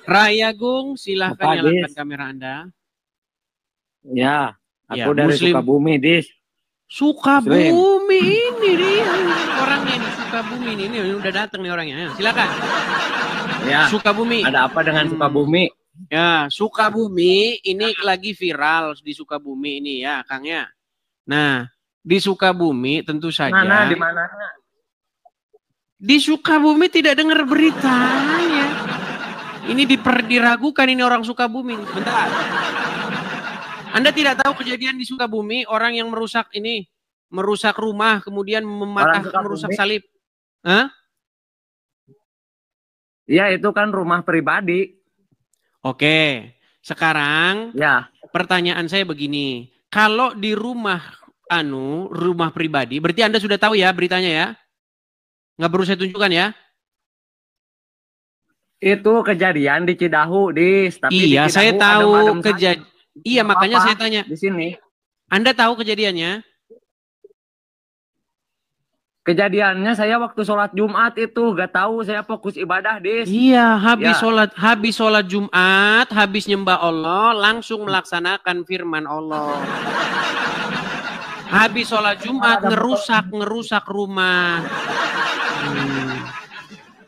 Rayagung, silahkan Apa, nyalakan Dis? kamera Anda. Ya, Ya, aku dari Muslim. Sukabumi, Dis. Muslim. Sukabumi ini dia orangnya di Sukabumi ini udah datang nih orangnya. Ya, silakan. Ya, Sukabumi. ada apa dengan Sukabumi? Ya, Sukabumi ini lagi viral di Sukabumi ini ya, Kang ya. Nah, di Sukabumi tentu saja. Di mana? Di Sukabumi tidak dengar beritanya. Ini diragukan ini orang Sukabumi. Bentar. Anda tidak tahu kejadian di Sukabumi, orang yang merusak rumah, kemudian merusak salib. Hah? Ya, itu kan rumah pribadi. Oke, sekarang Ya. pertanyaan saya begini. Kalau di rumah pribadi, berarti Anda sudah tahu ya beritanya ya? Nggak perlu saya tunjukkan ya? Itu kejadian di Cidahu, Dis. Tapi di Iya, saya Cidahu tahu adem-adem saja. kejadian. Iya, makanya saya tanya. Di sini. Anda tahu kejadiannya? Kejadiannya saya waktu sholat Jumat itu gak tahu, saya fokus ibadah, Dis. Iya, Ya. habis sholat Jumat, habis nyembah Allah, langsung melaksanakan firman Allah. Habis sholat Jumat ngerusak rumah.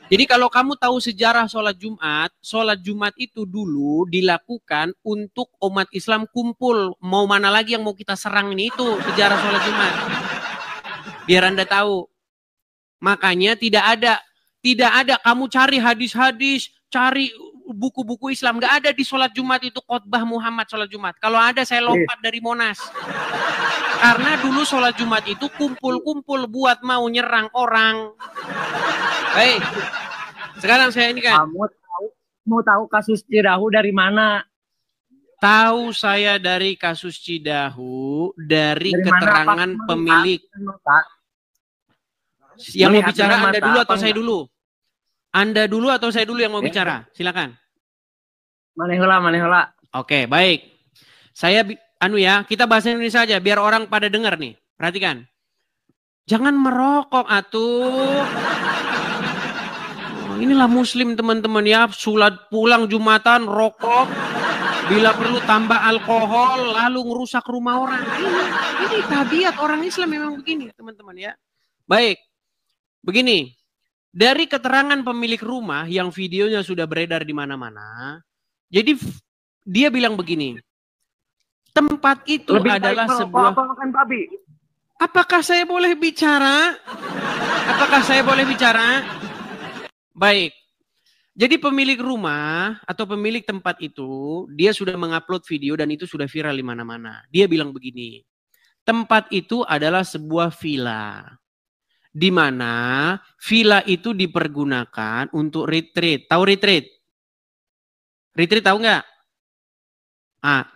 Jadi kalau kamu tahu sejarah sholat Jumat itu dulu dilakukan untuk umat Islam kumpul. Mau mana lagi yang mau kita serang ini, itu sejarah sholat Jumat. Biar Anda tahu. Makanya tidak ada kamu cari hadis-hadis, cari buku-buku Islam. Nggak ada di sholat Jumat itu khotbah Muhammad sholat Jumat. Kalau ada saya lompat dari Monas. Karena dulu sholat Jumat itu kumpul-kumpul buat mau nyerang orang. Baik. Sekarang saya ini kan. Kamu tahu kasus Cidahu dari mana? Tahu saya dari kasus Cidahu dari keterangan pemilik. Yang mau bicara Anda dulu atau saya dulu? Anda dulu atau saya dulu yang mau bicara? Silakan. Manehela. Oke, baik. Saya kita bahasa Indonesia aja biar orang pada dengar nih. Perhatikan. Jangan merokok atuh. Inilah Muslim teman-teman ya, sholat pulang Jumatan rokok, bila perlu tambah alkohol, lalu ngerusak rumah orang. Ini tabiat orang Islam memang begini teman-teman ya. Baik, begini, dari keterangan pemilik rumah yang videonya sudah beredar di mana-mana, jadi dia bilang begini, tempat itu adalah sebuah... Apakah saya boleh bicara? Baik, jadi pemilik rumah atau pemilik tempat itu, dia sudah mengupload video dan itu sudah viral di mana-mana. Dia bilang begini, tempat itu adalah sebuah villa. Di mana villa itu dipergunakan untuk retreat. Tahu retreat? Retreat tahu nggak?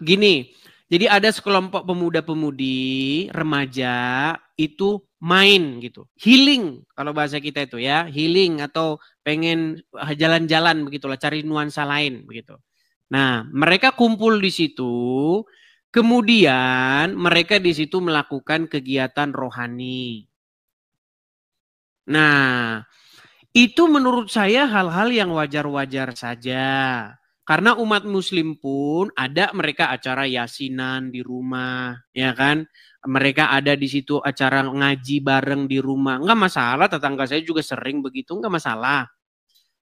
Gini, jadi ada sekelompok pemuda-pemudi, remaja, itu main gitu. Healing, kalau bahasa kita itu ya. Healing atau pengen jalan-jalan begitulah, cari nuansa lain begitu. Nah, mereka kumpul di situ, kemudian mereka di situ melakukan kegiatan rohani. Nah, itu menurut saya hal-hal yang wajar-wajar saja. Karena umat Muslim pun ada mereka acara yasinan di rumah, ya kan? Mereka ada di situ acara ngaji bareng di rumah. Enggak masalah, tetangga saya juga sering begitu, enggak masalah.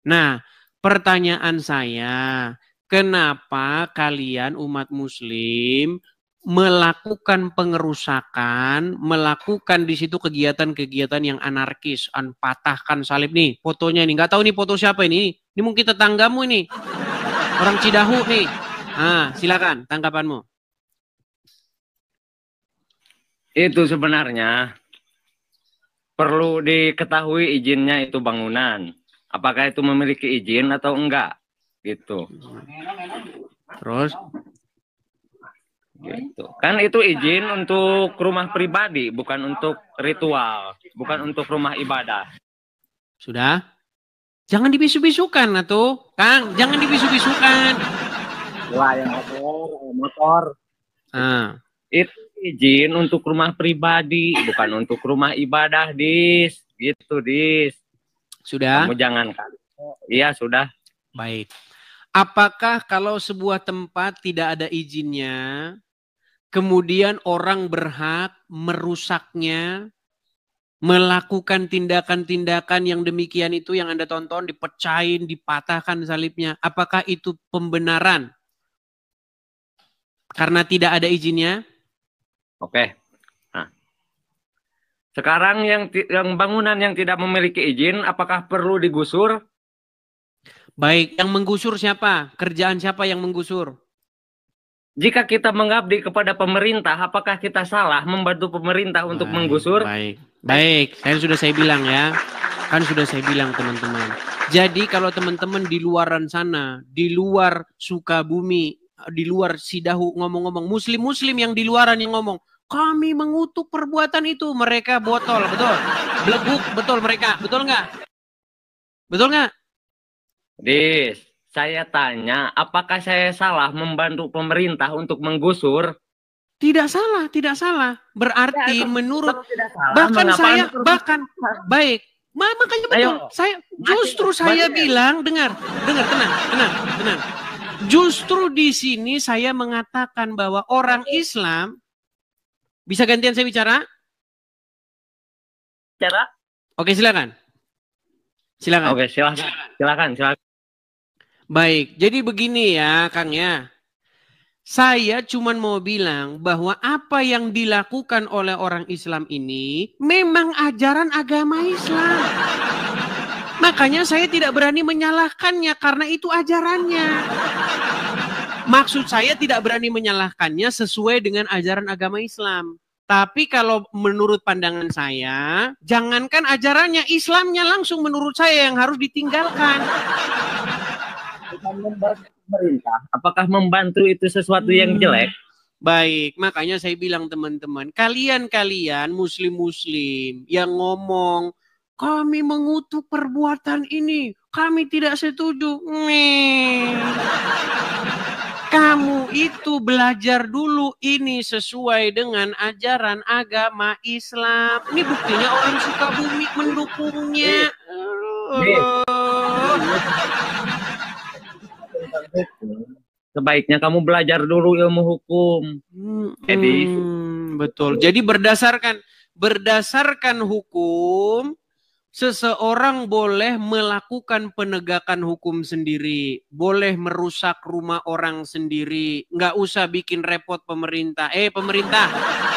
Nah, pertanyaan saya, kenapa kalian umat Muslim melakukan pengerusakan, melakukan di situ kegiatan-kegiatan yang anarkis, patahkan salib nih, fotonya nih, nggak tahu nih foto siapa ini mungkin tetanggamu ini, orang Cidahu nih. Silakan tanggapanmu. Itu sebenarnya perlu diketahui izinnya itu bangunan. Apakah itu memiliki izin atau enggak? Gitu. Terus? Gitu. Kan itu izin untuk rumah pribadi, bukan untuk ritual, bukan untuk rumah ibadah. Sudah? Jangan dibisu-bisukan atuh, Kang. Jangan dibisu-bisukan. Wah, yang motor. Itu izin untuk rumah pribadi, bukan untuk rumah ibadah, Dis. Gitu, Dis. Sudah? Kamu jangan kan. Iya, sudah. Baik. Apakah kalau sebuah tempat tidak ada izinnya, kemudian orang berhak merusaknya, melakukan tindakan-tindakan yang demikian itu yang Anda tonton, dipecahin, dipatahkan salibnya. Apakah itu pembenaran? Karena tidak ada izinnya? Oke. Nah, sekarang yang bangunan yang tidak memiliki izin, apakah perlu digusur? Baik, yang menggusur siapa? Kerjaan siapa yang menggusur? Jika kita mengabdi kepada pemerintah, apakah kita salah membantu pemerintah untuk menggusur? Baik. Sudah saya bilang ya. Kan sudah saya bilang teman-teman. Jadi kalau teman-teman di luaran sana, di luar Sukabumi, di luar Sidahu ngomong-ngomong, muslim-muslim yang di luaran yang ngomong, kami mengutuk perbuatan itu, mereka botol, betul. Belebuk, betul mereka, betul nggak? Betul nggak? Dis, saya tanya, apakah saya salah membantu pemerintah untuk menggusur? Tidak salah, tidak salah. Berarti Ya, menurut tidak salah, bahkan baik. Makanya betul. Saya bilang, dengar, tenang. Justru di sini saya mengatakan bahwa orang Islam, bisa gantian saya bicara? Oke, silakan. Oke, silakan. Baik, jadi begini ya, Kang ya. Saya cuma mau bilang bahwa apa yang dilakukan oleh orang Islam ini memang ajaran agama Islam. Makanya saya tidak berani menyalahkannya karena itu ajarannya. Maksud saya tidak berani menyalahkannya sesuai dengan ajaran agama Islam. Tapi kalau menurut pandangan saya, jangankan ajarannya, Islamnya langsung menurut saya yang harus ditinggalkan. Pemerintah, apakah membantu itu sesuatu yang jelek? Baik, makanya saya bilang teman-teman, kalian muslim-muslim yang ngomong, kami mengutuk perbuatan ini, kami tidak setuju. Kamu itu belajar dulu ini sesuai dengan ajaran agama Islam. Ini buktinya orang Sukabumi mendukungnya. Sebaiknya kamu belajar dulu ilmu hukum. Betul. Jadi berdasarkan hukum, seseorang boleh melakukan penegakan hukum sendiri, boleh merusak rumah orang sendiri, nggak usah bikin repot pemerintah. Pemerintah,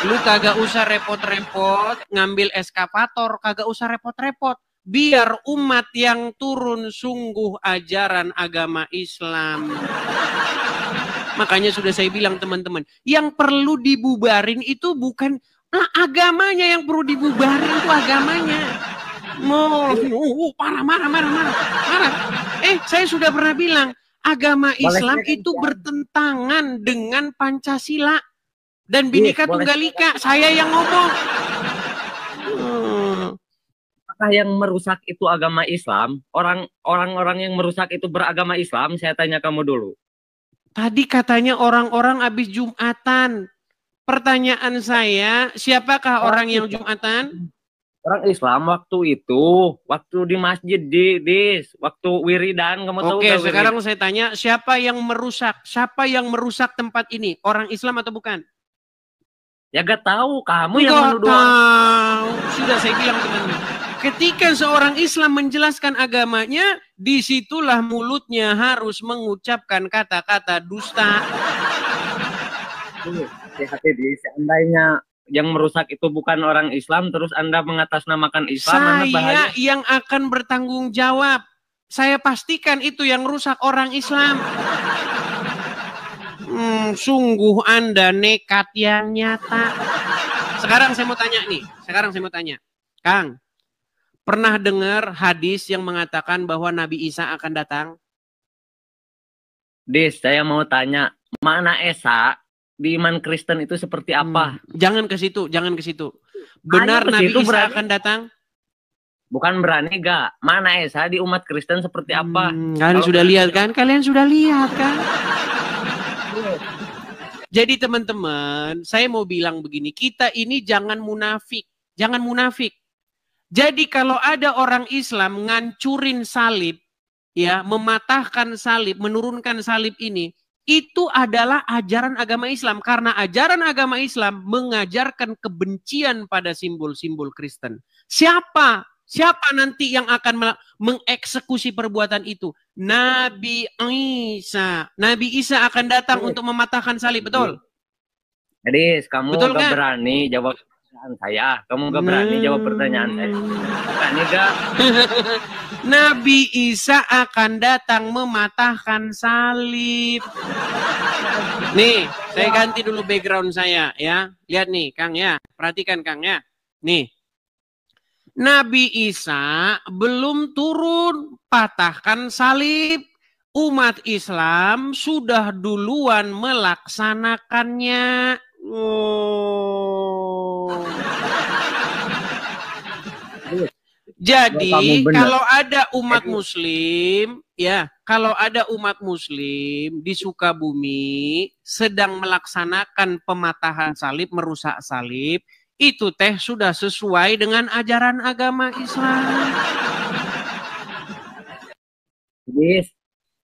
lu kagak usah repot-repot ngambil eskavator, kagak usah repot-repot. Biar umat yang turun sungguh ajaran agama Islam. Makanya sudah saya bilang teman-teman, yang perlu dibubarin itu bukan agamanya yang perlu dibubarin, itu agamanya. Marah. Saya sudah pernah bilang, agama Islam itu bertentangan dengan Pancasila dan Bhinneka Tunggal Ika. Saya yang ngomong. Apakah yang merusak itu agama Islam? Orang-orang yang merusak itu beragama Islam? Saya tanya kamu dulu. Tadi katanya orang-orang habis Jumatan. Pertanyaan saya, siapakah orang yang Jumatan? Orang Islam waktu di masjid waktu wiridan, kamu tahu? Oke, sekarang saya tanya, siapa yang merusak? Siapa yang merusak tempat ini? Orang Islam atau bukan? Ya gak tahu, kamu yang menuduh. Sudah saya bilang teman-teman. Ketika seorang Islam menjelaskan agamanya, disitulah mulutnya harus mengucapkan kata-kata dusta. Hati-hati, seandainya yang merusak itu bukan orang Islam, terus Anda mengatasnamakan Islam, saya yang akan bertanggung jawab. Saya pastikan itu yang rusak orang Islam. Sungguh Anda nekat yang nyata. Sekarang saya mau tanya. Kang, pernah dengar hadis yang mengatakan bahwa Nabi Isa akan datang? Saya mau tanya, makna Esa di iman Kristen itu seperti apa? Jangan ke situ. Benar Nabi Isa akan datang? Bukan berani gak? Mana Esa di umat Kristen seperti apa? Kalian sudah lihat kan? Jadi teman-teman, saya mau bilang begini, kita ini jangan munafik. Jadi kalau ada orang Islam ngancurin salib, ya, mematahkan salib, menurunkan salib ini, itu adalah ajaran agama Islam. Karena ajaran agama Islam mengajarkan kebencian pada simbol-simbol Kristen. Siapa nanti yang akan mengeksekusi perbuatan itu? Nabi Isa. Nabi Isa akan datang untuk mematahkan salib, betul? Jadi kamu betul gak berani jawab pertanyaan saya. Kamu gak berani jawab pertanyaan saya. Berani gak? Nabi Isa akan datang mematahkan salib. Nih, saya ganti dulu background saya ya. Lihat nih, Kang ya. Perhatikan Kang ya. Nih. Nabi Isa belum turun patahkan salib. Umat Islam sudah duluan melaksanakannya. Jadi kalau ada umat muslim, ya, kalau ada umat muslim di Sukabumi sedang melaksanakan pematahan salib, merusak salib, itu teh sudah sesuai dengan ajaran agama Islam.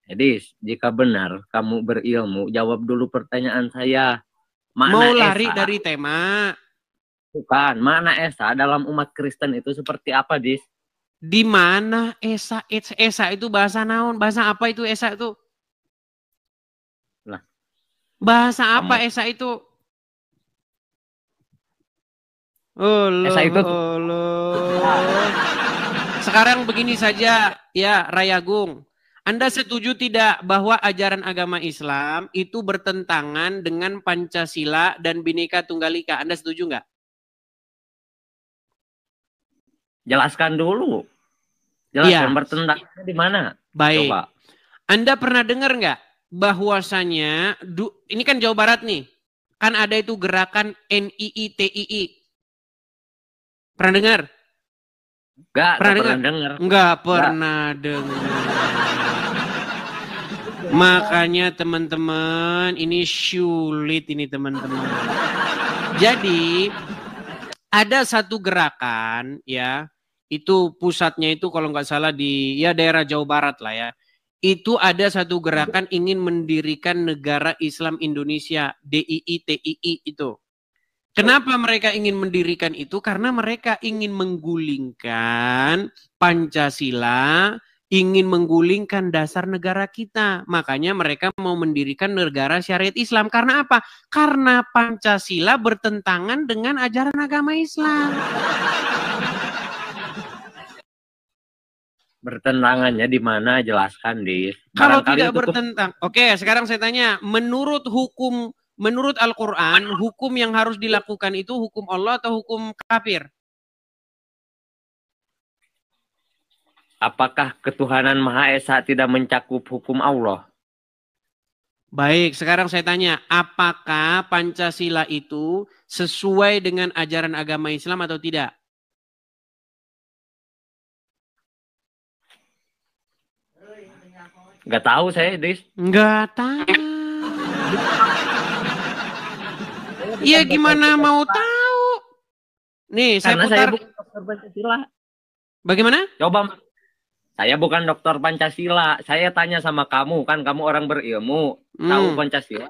Edis, jika benar kamu berilmu, jawab dulu pertanyaan saya. Mana mau lari Esa? Dari tema? Bukan, mana Esa dalam umat Kristen itu seperti apa, Dis? Di mana Esa? Esa itu bahasa naon? Bahasa apa itu Esa itu? Nah, bahasa apa Esa itu? Esa itu Sekarang begini saja, ya Rayagung. Anda setuju tidak bahwa ajaran agama Islam itu bertentangan dengan Pancasila dan Bhinneka Tunggal Ika? Anda setuju nggak? Jelaskan dulu. Jelaskan bertentangannya di mana? Baik. Coba. Anda pernah dengar nggak bahwasanya ini kan Jawa Barat nih, kan ada itu gerakan NII-TII. Pernah dengar? Nggak pernah dengar. Nggak pernah dengar. Makanya teman-teman, ini sulit ini teman-teman. Jadi ada satu gerakan ya, itu pusatnya itu kalau nggak salah di ya daerah Jawa Barat lah ya. Itu ada satu gerakan ingin mendirikan negara Islam Indonesia, DII-TII itu. Kenapa mereka ingin mendirikan itu? Karena mereka ingin menggulingkan Pancasila, ingin menggulingkan dasar negara kita. Makanya mereka mau mendirikan negara syariat Islam. Karena apa? Karena Pancasila bertentangan dengan ajaran agama Islam. Bertentangannya di mana? Jelaskan, Dis. Kalau tidak bertentang. Oke, sekarang saya tanya, menurut Al-Quran, hukum yang harus dilakukan itu hukum Allah atau hukum kafir? Apakah ketuhanan Maha Esa tidak mencakup hukum Allah? Baik, sekarang saya tanya, apakah Pancasila itu sesuai dengan ajaran agama Islam atau tidak? Nggak tahu saya, Dis. Nggak tahu. Iya, gimana mau tahu? Nih, saya putar. Saya bukan dokter Pancasila. Bagaimana? Coba. Saya bukan dokter Pancasila. Saya tanya sama kamu, kan kamu orang berilmu, tahu Pancasila.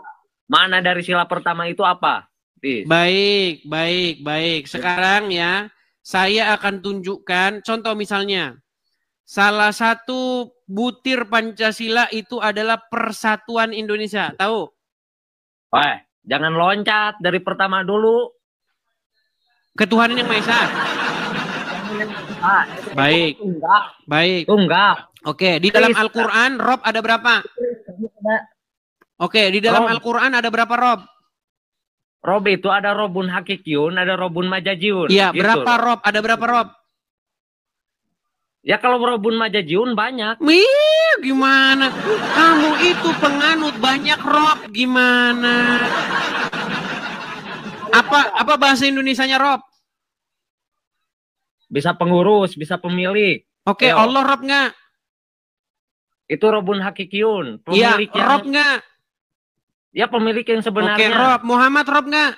Mana dari sila pertama itu apa? Dis. Baik. Sekarang ya, saya akan tunjukkan contoh misalnya. Salah satu butir Pancasila itu adalah Persatuan Indonesia. Tahu? Wah, jangan loncat dari pertama dulu. Ketuhanan yang Maha Esa. Baik. Tunggal. Oke, di dalam Al-Quran Rob ada berapa? Oke, di dalam Al-Quran ada berapa Rob? Rob itu ada Robun Hakikiyun, ada Robun Majajiun. Iya, gitu. Berapa Rob? Ada berapa Rob? Ya kalau Robun Majajiun banyak. Gimana? Kamu itu penganut banyak Rob, gimana? Apa bahasa Indonesianya Rob? Bisa pengurus, bisa pemilik. Oke, Allah Rob nggak? Itu Robun Hakikiyun. Iya, Rob nggak? Ya pemilik yang sebenarnya. Oke, Rob. Muhammad Rob nggak?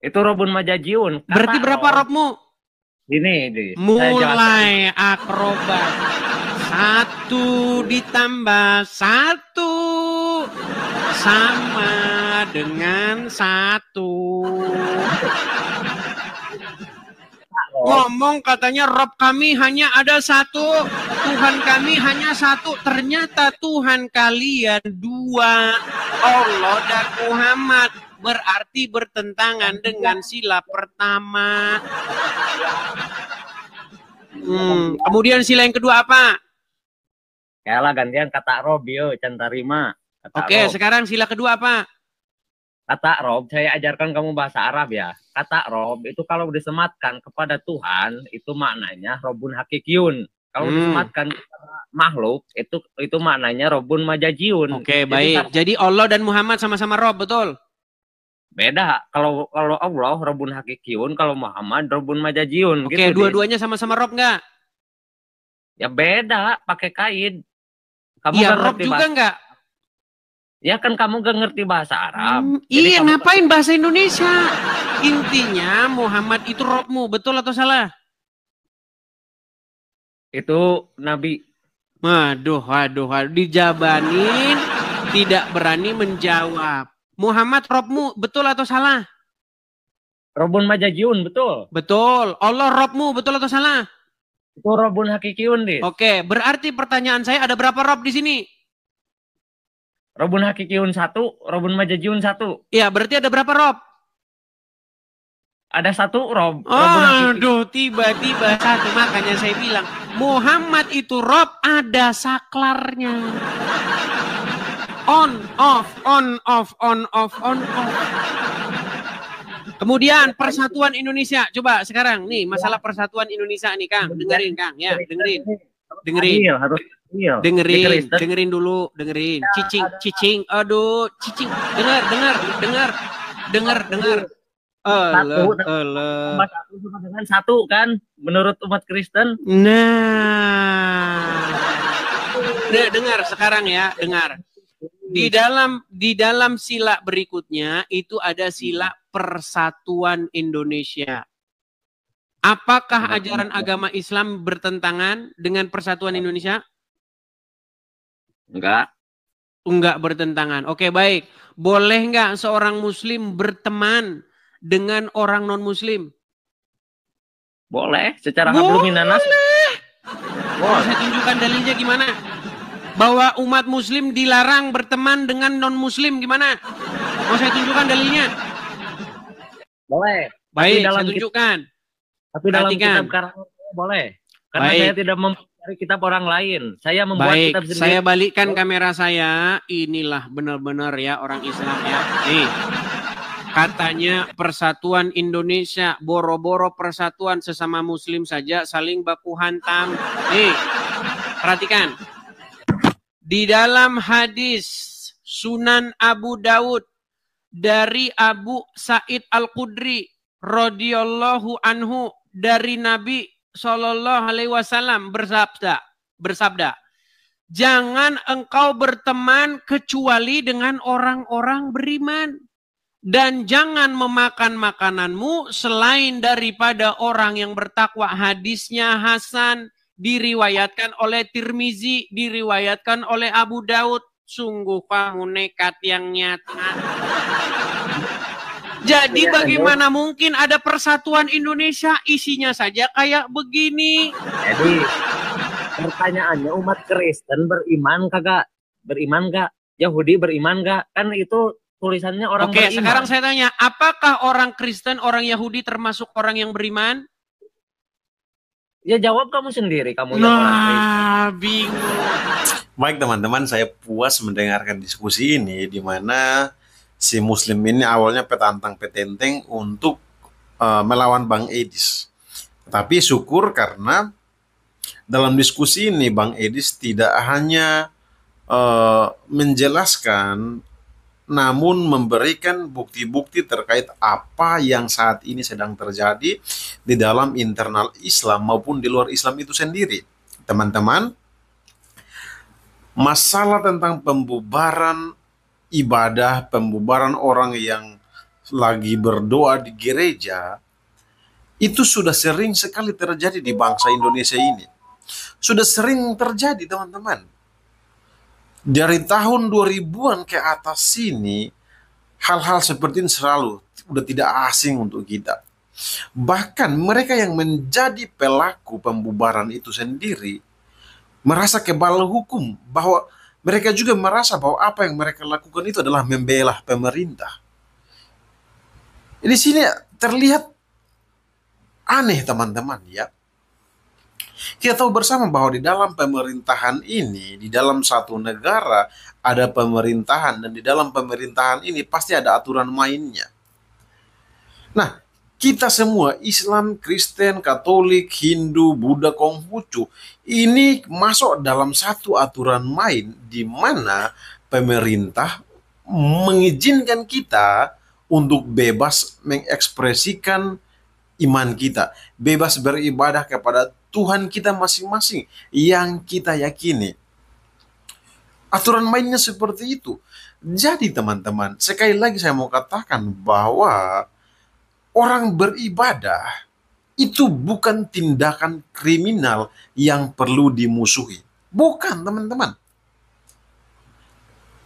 Itu Robun Majajiun. Berarti berapa Robmu? Ini. Mulai akrobat. 1 ditambah 1 sama dengan 1. Ngomong katanya Rob kami hanya ada 1, Tuhan kami hanya 1. Ternyata Tuhan kalian 2, Allah dan Muhammad. Berarti bertentangan dengan sila pertama. Kemudian sila yang kedua apa? Yalah gantian kata Rob yo, cantarima. Oke, sekarang sila kedua apa? Kata Rob, saya ajarkan kamu bahasa Arab ya. Kata Rob itu kalau disematkan kepada Tuhan itu maknanya Robun Hakikiyun. Kalau disematkan kepada makhluk itu maknanya Robun Majajiun. Oke, baik. Jadi Allah dan Muhammad sama-sama Rob, betul? Beda. Kalau Allah Robun Hakikiyun, kalau Muhammad Robun Majajiun. Oke, gitu, dua-duanya sama-sama Rob nggak? Ya beda, pakai kaid. Kamu iya, Rob juga nggak? Ya kan kamu gak ngerti bahasa Arab. Iya, ngapain bahasa Indonesia? Intinya Muhammad itu Robmu, betul atau salah? Itu Nabi. Waduh, dijabanin, tidak berani menjawab. Muhammad Robmu, betul atau salah? Robun Majajiun, betul. Betul. Allah Robmu, betul atau salah? Itu Robun Hakikiyun, deh. Oke, berarti pertanyaan saya ada berapa Rob di sini? Robun Hakikiyun 1, Robun Majajiun 1. Iya, berarti ada berapa Rob? Ada 1 Rob. Aduh, tiba-tiba 1. Makanya saya bilang, Muhammad itu Rob, ada saklarnya. On, off. Kemudian persatuan Indonesia. Coba sekarang nih, masalah persatuan Indonesia nih, Kang. Dengerin, Kang. Ya, dengerin. Dengerin dulu. Cicing. Aduh, cicing. Dengar. Allah. Sama dengan 1 kan menurut umat Kristen. Nah. Dengar sekarang ya, dengar. Di dalam sila berikutnya itu ada sila persatuan Indonesia. Apakah ajaran agama Islam bertentangan dengan persatuan Indonesia? Enggak bertentangan. Oke, baik. Boleh enggak seorang muslim berteman dengan orang non-muslim? Boleh, secara hablum minanas. Boleh. Saya tunjukkan dalilnya gimana? Bahwa umat muslim dilarang berteman dengan non-muslim gimana? Mau saya tunjukkan dalilnya? Boleh. Baik, saya tunjukkan. Tapi dalam kitab karangan boleh. Karena saya tidak mencari kitab orang lain. Saya membuat kitab sendiri. Saya balikkan kamera saya. Inilah benar-benar ya orang Islam ya. Nih. Katanya persatuan Indonesia. Boro-boro persatuan sesama muslim saja saling baku hantam. Nih. Perhatikan. Di dalam hadis Sunan Abu Daud dari Abu Sa'id Al-Khudri radhiyallahu anhu dari Nabi Shallallahu Alaihi Wasallam bersabda, jangan engkau berteman kecuali dengan orang-orang beriman dan jangan memakan makananmu selain daripada orang yang bertakwa. Hadisnya hasan, diriwayatkan oleh Tirmizi, diriwayatkan oleh Abu Daud. Sungguh kamu nekat yang nyata. Jadi bagaimana mungkin ada persatuan Indonesia isinya saja kayak begini? Jadi pertanyaannya umat Kristen beriman kagak? Beriman gak? Yahudi beriman gak? Kan itu tulisannya orang beriman. Oke, sekarang saya tanya, apakah orang Kristen, orang Yahudi termasuk orang yang beriman? Ya jawab kamu sendiri, kamu yang orang Kristen. Bingung. Baik teman-teman, saya puas mendengarkan diskusi ini di mana si Muslim ini awalnya petantang-petenteng untuk melawan Bang Edis. Tapi syukur karena dalam diskusi ini Bang Edis tidak hanya menjelaskan, namun memberikan bukti-bukti terkait apa yang saat ini sedang terjadi di dalam internal Islam maupun di luar Islam itu sendiri. Teman-teman, masalah tentang pembubaran ibadah, pembubaran orang yang lagi berdoa di gereja, itu sudah sering sekali terjadi di bangsa Indonesia ini. Sudah sering terjadi, teman-teman. Dari tahun 2000-an ke atas sini, hal-hal seperti ini selalu udah tidak asing untuk kita. Bahkan mereka yang menjadi pelaku pembubaran itu sendiri merasa kebal hukum, bahwa mereka juga merasa bahwa apa yang mereka lakukan itu adalah membela pemerintah. Di sini terlihat aneh, teman-teman, ya. Kita tahu bersama bahwa di dalam pemerintahan ini, di dalam satu negara ada pemerintahan, dan di dalam pemerintahan ini pasti ada aturan mainnya. Nah, kita semua, Islam, Kristen, Katolik, Hindu, Buddha, Konghucu, ini masuk dalam satu aturan main di mana pemerintah mengizinkan kita untuk bebas mengekspresikan iman kita, bebas beribadah kepada Tuhan kita masing-masing yang kita yakini. Aturan mainnya seperti itu. Jadi teman-teman, sekali lagi saya mau katakan bahwa orang beribadah itu bukan tindakan kriminal yang perlu dimusuhi. Bukan, teman-teman.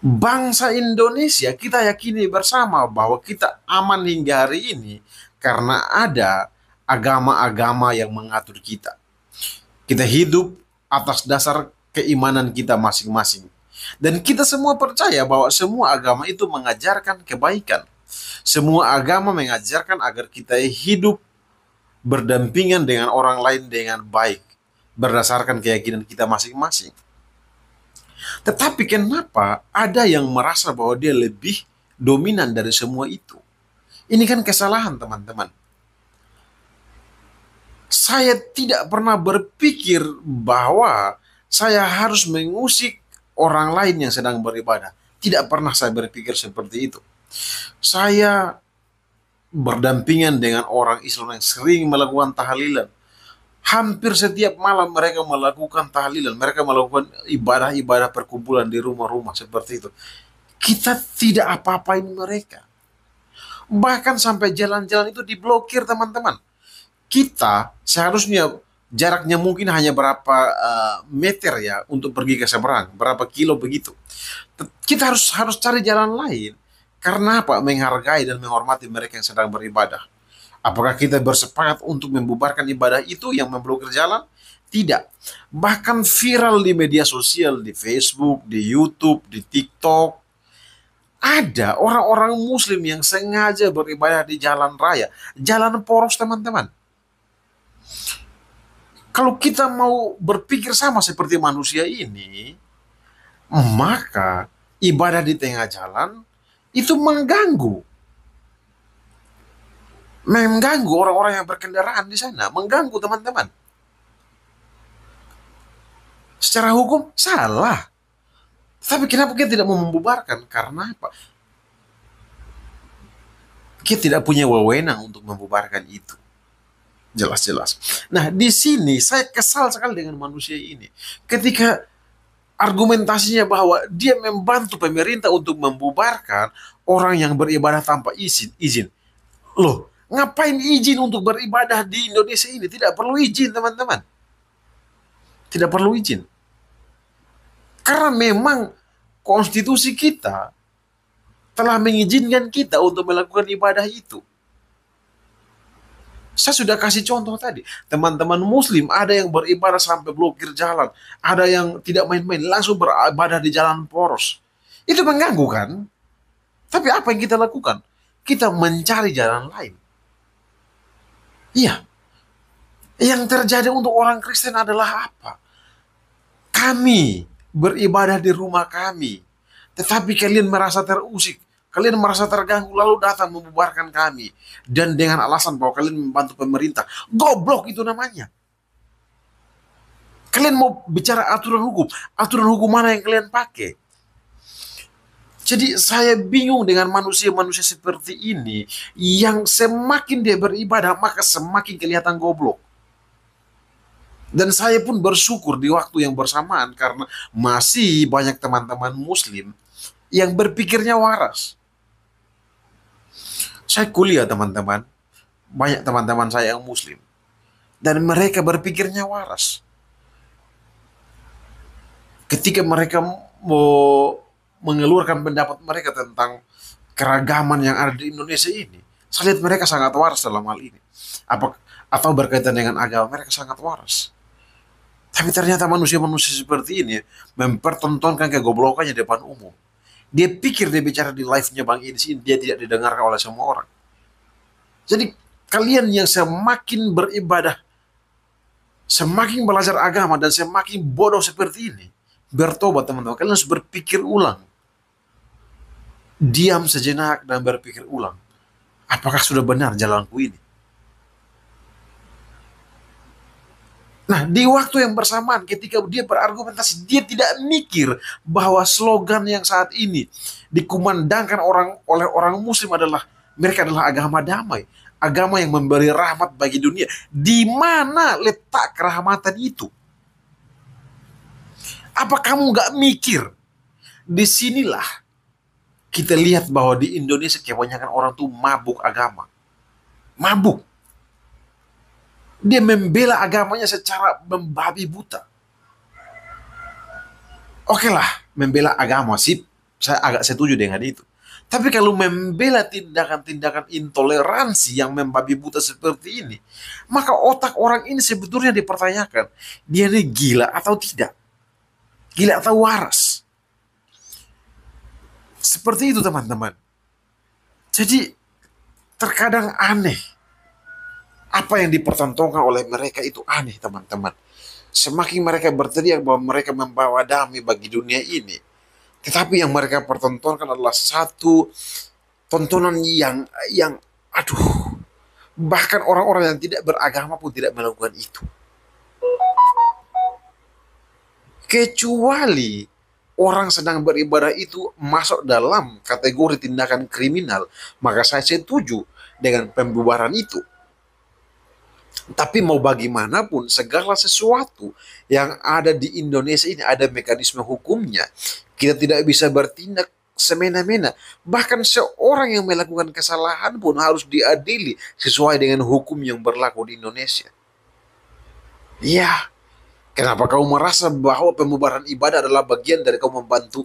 Bangsa Indonesia kita yakini bersama bahwa kita aman hingga hari ini karena ada agama-agama yang mengatur kita. Kita hidup atas dasar keimanan kita masing-masing. Dan kita semua percaya bahwa semua agama itu mengajarkan kebaikan. Semua agama mengajarkan agar kita hidup berdampingan dengan orang lain dengan baik, berdasarkan keyakinan kita masing-masing. Tetapi kenapa ada yang merasa bahwa dia lebih dominan dari semua itu? Ini kan kesalahan, teman-teman. Saya tidak pernah berpikir bahwa saya harus mengusik orang lain yang sedang beribadah. Tidak pernah saya berpikir seperti itu. Saya berdampingan dengan orang Islam yang sering melakukan tahlilan. Hampir setiap malam mereka melakukan tahlilan. Mereka melakukan ibadah-ibadah perkumpulan di rumah-rumah seperti itu. Kita tidak apa-apain mereka. Bahkan sampai jalan-jalan itu diblokir, teman-teman. Kita seharusnya jaraknya mungkin hanya berapa meter ya untuk pergi ke seberang, berapa kilo begitu. Kita harus cari jalan lain. Karena apa? Menghargai dan menghormati mereka yang sedang beribadah. Apakah kita bersepakat untuk membubarkan ibadah itu yang memblokir jalan? Tidak. Bahkan viral di media sosial, di Facebook, di YouTube, di TikTok, ada orang-orang Muslim yang sengaja beribadah di jalan raya, jalan poros, teman-teman. Kalau kita mau berpikir sama seperti manusia ini, maka ibadah di tengah jalan itu mengganggu orang-orang yang berkendaraan di sana, mengganggu, teman-teman. Secara hukum salah. Tapi kenapa kita tidak mau membubarkan? Karena apa? Kita tidak punya wewenang untuk membubarkan itu. Jelas-jelas. Nah, di sini saya kesal sekali dengan manusia ini. Ketika argumentasinya bahwa dia membantu pemerintah untuk membubarkan orang yang beribadah tanpa izin. Loh, ngapain izin untuk beribadah di Indonesia ini? Tidak perlu izin, teman-teman. Tidak perlu izin. Karena memang konstitusi kita telah mengizinkan kita untuk melakukan ibadah itu. Saya sudah kasih contoh tadi. Teman-teman Muslim ada yang beribadah sampai blokir jalan. Ada yang tidak main-main, langsung beribadah di jalan poros. Itu mengganggu kan? Tapi apa yang kita lakukan? Kita mencari jalan lain. Iya. Yang terjadi untuk orang Kristen adalah apa? Kami beribadah di rumah kami. Tetapi kalian merasa terusik. Kalian merasa terganggu lalu datang membubarkan kami. Dan dengan alasan bahwa kalian membantu pemerintah. Goblok itu namanya. Kalian mau bicara aturan hukum. Aturan hukum mana yang kalian pakai? Jadi saya bingung dengan manusia-manusia seperti ini. Yang semakin dia beribadah maka semakin kelihatan goblok. Dan saya pun bersyukur di waktu yang bersamaan. Karena masih banyak teman-teman Muslim yang berpikirnya waras. Saya kuliah, teman-teman. Banyak teman-teman saya yang Muslim. Dan mereka berpikirnya waras. ketika mereka mau mengeluarkan pendapat mereka tentang keragaman yang ada di Indonesia ini, saya lihat mereka sangat waras dalam hal ini. Atau berkaitan dengan agama, mereka sangat waras. Tapi ternyata manusia-manusia seperti ini mempertontonkan kegoblokannya di depan umum. Dia pikir dia bicara di live-nya Bang Idis ini, dia tidak didengarkan oleh semua orang. Jadi kalian yang semakin beribadah, semakin belajar agama, dan semakin bodoh seperti ini, bertobat teman-teman. Kalian harus berpikir ulang. Diam sejenak dan berpikir ulang. Apakah sudah benar jalanku ini? Nah, di waktu yang bersamaan ketika dia berargumentasi, dia tidak mikir bahwa slogan yang saat ini dikumandangkan oleh orang muslim adalah mereka adalah agama damai, agama yang memberi rahmat bagi dunia. Di mana letak kerahmatan itu? Apa kamu nggak mikir? Disinilah kita lihat bahwa di Indonesia kebanyakan orang tuh mabuk agama. Mabuk. Dia membela agamanya secara membabi buta. Oke lah, membela agama sih, saya agak setuju dengan itu. Tapi kalau membela tindakan-tindakan intoleransi yang membabi buta seperti ini, maka otak orang ini sebetulnya dipertanyakan. Dia ini gila atau tidak? Gila atau waras? Seperti itu teman-teman. Jadi terkadang aneh. Apa yang dipertontonkan oleh mereka itu aneh teman-teman. Semakin mereka berteriak bahwa mereka membawa damai bagi dunia ini, tetapi yang mereka pertontonkan adalah satu tontonan yang aduh, bahkan orang-orang yang tidak beragama pun tidak melakukan itu. Kecuali orang sedang beribadah itu masuk dalam kategori tindakan kriminal, maka saya setuju dengan pembubaran itu. Tapi mau bagaimanapun, segala sesuatu yang ada di Indonesia ini ada mekanisme hukumnya. Kita tidak bisa bertindak semena-mena. Bahkan seorang yang melakukan kesalahan pun harus diadili sesuai dengan hukum yang berlaku di Indonesia. Ya, kenapa kau merasa bahwa pembubaran ibadah adalah bagian dari kau membantu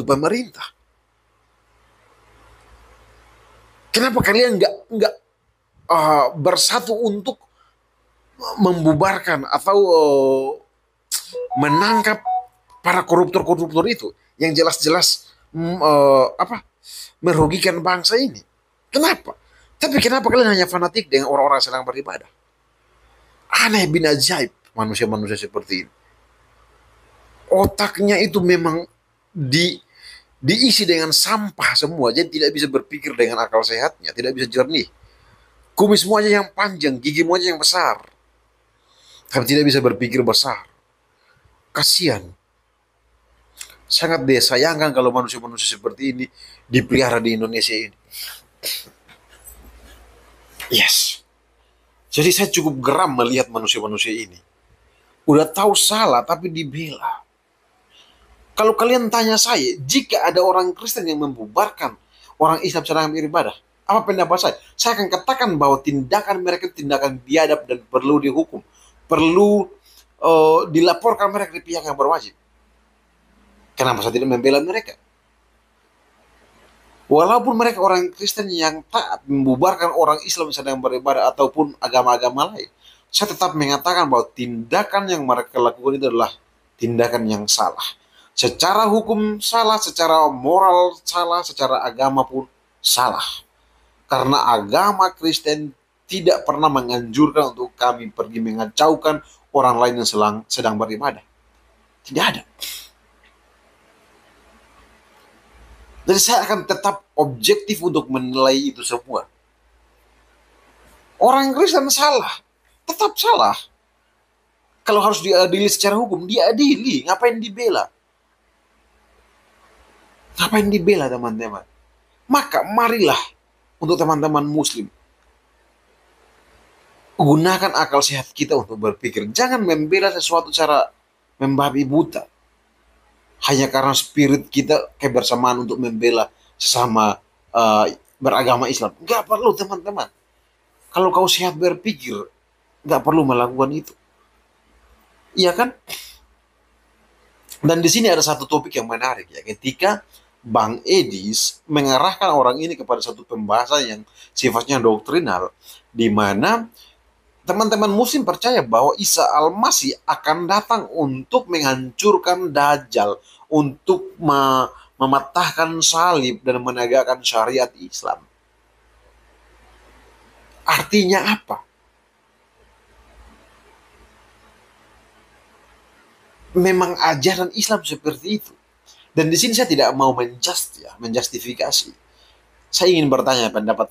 pemerintah? Kenapa kalian nggak bersatu untuk membubarkan atau menangkap para koruptor-koruptor itu yang jelas-jelas merugikan bangsa ini? Kenapa? Tapi kenapa kalian hanya fanatik dengan orang-orang yang sedang beribadah? Aneh bin ajaib manusia-manusia seperti ini. Otaknya itu memang diisi dengan sampah semua, jadi tidak bisa berpikir dengan akal sehatnya, tidak bisa jernih. Kumis aja yang panjang, gigi aja yang besar. Tapi tidak bisa berpikir besar. Kasihan. Sangat disayangkan kalau manusia-manusia seperti ini dipelihara di Indonesia ini. Yes. Jadi saya cukup geram melihat manusia-manusia ini. Udah tahu salah tapi dibela. Kalau kalian tanya saya, jika ada orang Kristen yang membubarkan orang Islam sedang beribadah, apa pendapat saya? Saya akan katakan bahwa tindakan mereka tindakan biadab dan perlu dihukum. Perlu dilaporkan mereka di pihak yang berwajib. Kenapa saya tidak membela mereka? Walaupun mereka orang Kristen yang taat membubarkan orang Islam yang sedang beribadah ataupun agama-agama lain, saya tetap mengatakan bahwa tindakan yang mereka lakukan itu adalah tindakan yang salah. Secara hukum salah, secara moral salah, secara agama pun salah. Karena agama Kristen tidak pernah menganjurkan untuk kami pergi mengacaukan orang lain yang sedang beribadah. Tidak ada. Jadi saya akan tetap objektif untuk menilai itu semua. Orang Kristen salah, tetap salah. Kalau harus diadili secara hukum, diadili. Ngapain dibela? Ngapain dibela teman-teman? Maka marilah untuk teman-teman muslim, gunakan akal sehat kita untuk berpikir. Jangan membela sesuatu cara membabi buta. Hanya karena spirit kita kebersamaan untuk membela sesama beragama Islam. Gak perlu teman-teman. Kalau kau sehat berpikir, gak perlu melakukan itu. Iya kan? Dan di sini ada satu topik yang menarik ya, ketika Bang Edis mengarahkan orang ini kepada satu pembahasan yang sifatnya doktrinal, di mana teman-teman muslim percaya bahwa Isa Al-Masih akan datang untuk menghancurkan Dajjal, untuk mematahkan salib dan menegakkan syariat Islam. Artinya apa? Memang ajaran Islam seperti itu. Dan di sini saya tidak mau menjustifikasi. Saya ingin bertanya pendapat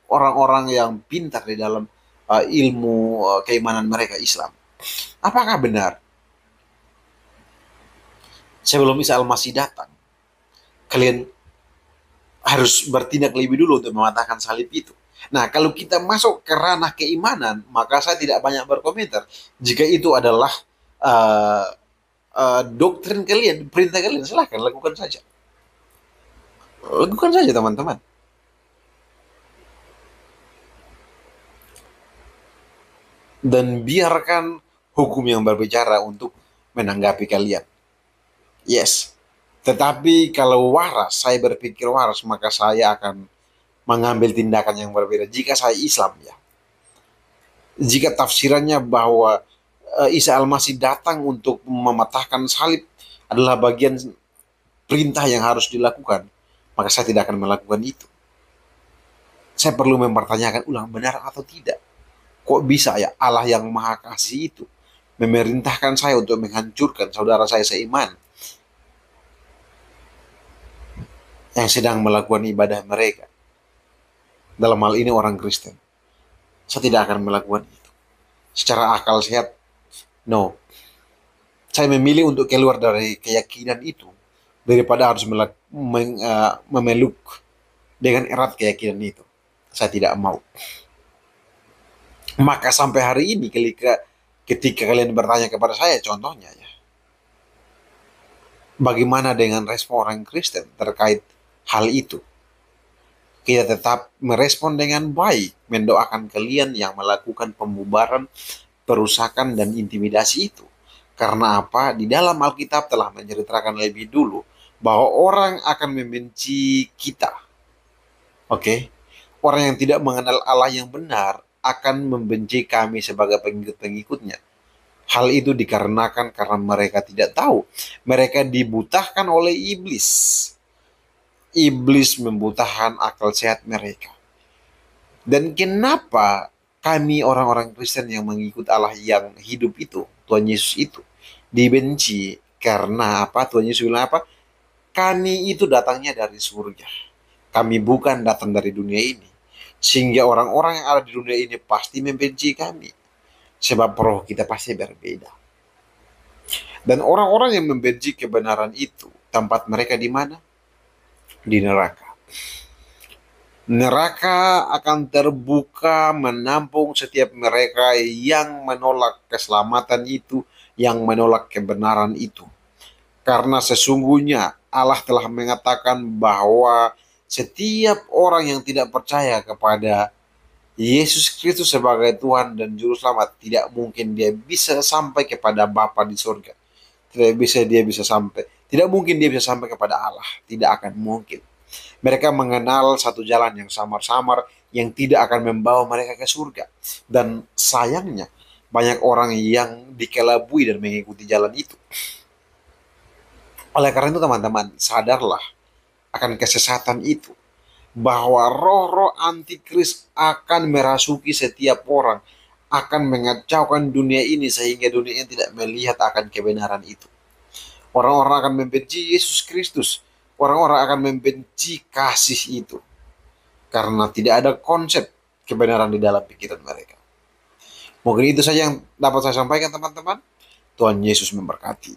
orang-orang yang pintar di dalam ilmu keimanan mereka Islam. Apakah benar sebelum Isa Al-Masih datang, kalian harus bertindak lebih dulu untuk mematahkan salib itu? Nah, kalau kita masuk ke ranah keimanan, maka saya tidak banyak berkomentar. Jika itu adalah doktrin kalian, perintah kalian, silahkan lakukan saja. Lakukan saja, teman-teman. Dan biarkan hukum yang berbicara untuk menanggapi kalian. Yes. Tetapi kalau waras, saya berpikir waras, maka saya akan mengambil tindakan yang berbeda. Jika saya Islam ya. Jika tafsirannya bahwa Isa Al-Masih datang untuk mematahkan salib adalah bagian perintah yang harus dilakukan, maka saya tidak akan melakukan itu. Saya perlu mempertanyakan ulang, benar atau tidak. Kok bisa ya Allah yang Maha Kasih itu memerintahkan saya untuk menghancurkan saudara saya seiman yang sedang melakukan ibadah mereka. Dalam hal ini orang Kristen. Saya tidak akan melakukan itu. Secara akal sehat, no. Saya memilih untuk keluar dari keyakinan itu daripada harus memeluk dengan erat keyakinan itu. Saya tidak mau. Maka sampai hari ini ketika kalian bertanya kepada saya, contohnya ya, bagaimana dengan respon orang Kristen terkait hal itu? Kita tetap merespon dengan baik, mendoakan kalian yang melakukan pembubaran, perusakan, dan intimidasi itu. Karena apa? Di dalam Alkitab telah menceritakan lebih dulu bahwa orang akan membenci kita. Oke? Orang yang tidak mengenal Allah yang benar akan membenci kami sebagai pengikut-pengikutnya. Hal itu dikarenakan karena mereka tidak tahu. Mereka dibutahkan oleh iblis. Iblis membutahkan akal sehat mereka. Dan kenapa kami orang-orang Kristen yang mengikut Allah yang hidup itu, Tuhan Yesus itu, dibenci? Karena apa? Tuhan Yesus bilang apa? Kami itu datangnya dari surga. Kami bukan datang dari dunia ini. Sehingga orang-orang yang ada di dunia ini pasti membenci kami. Sebab roh kita pasti berbeda. Dan orang-orang yang membenci kebenaran itu, tempat mereka di mana? Di neraka. Neraka akan terbuka menampung setiap mereka yang menolak keselamatan itu, yang menolak kebenaran itu. Karena sesungguhnya Allah telah mengatakan bahwa setiap orang yang tidak percaya kepada Yesus Kristus sebagai Tuhan dan Juru Selamat, tidak mungkin dia bisa sampai kepada Bapa di surga. Tidak mungkin dia bisa sampai kepada Allah. Tidak akan mungkin. Mereka mengenal satu jalan yang samar-samar yang tidak akan membawa mereka ke surga. Dan sayangnya banyak orang yang dikelabui dan mengikuti jalan itu. Oleh karena itu teman-teman, sadarlah akan kesesatan itu. Bahwa roh-roh antikris akan merasuki setiap orang. Akan mengacaukan dunia ini sehingga dunia ini tidak melihat akan kebenaran itu. Orang-orang akan membenci Yesus Kristus. Orang-orang akan membenci kasih itu. Karena tidak ada konsep kebenaran di dalam pikiran mereka. Mungkin itu saja yang dapat saya sampaikan teman-teman. Tuhan Yesus memberkati.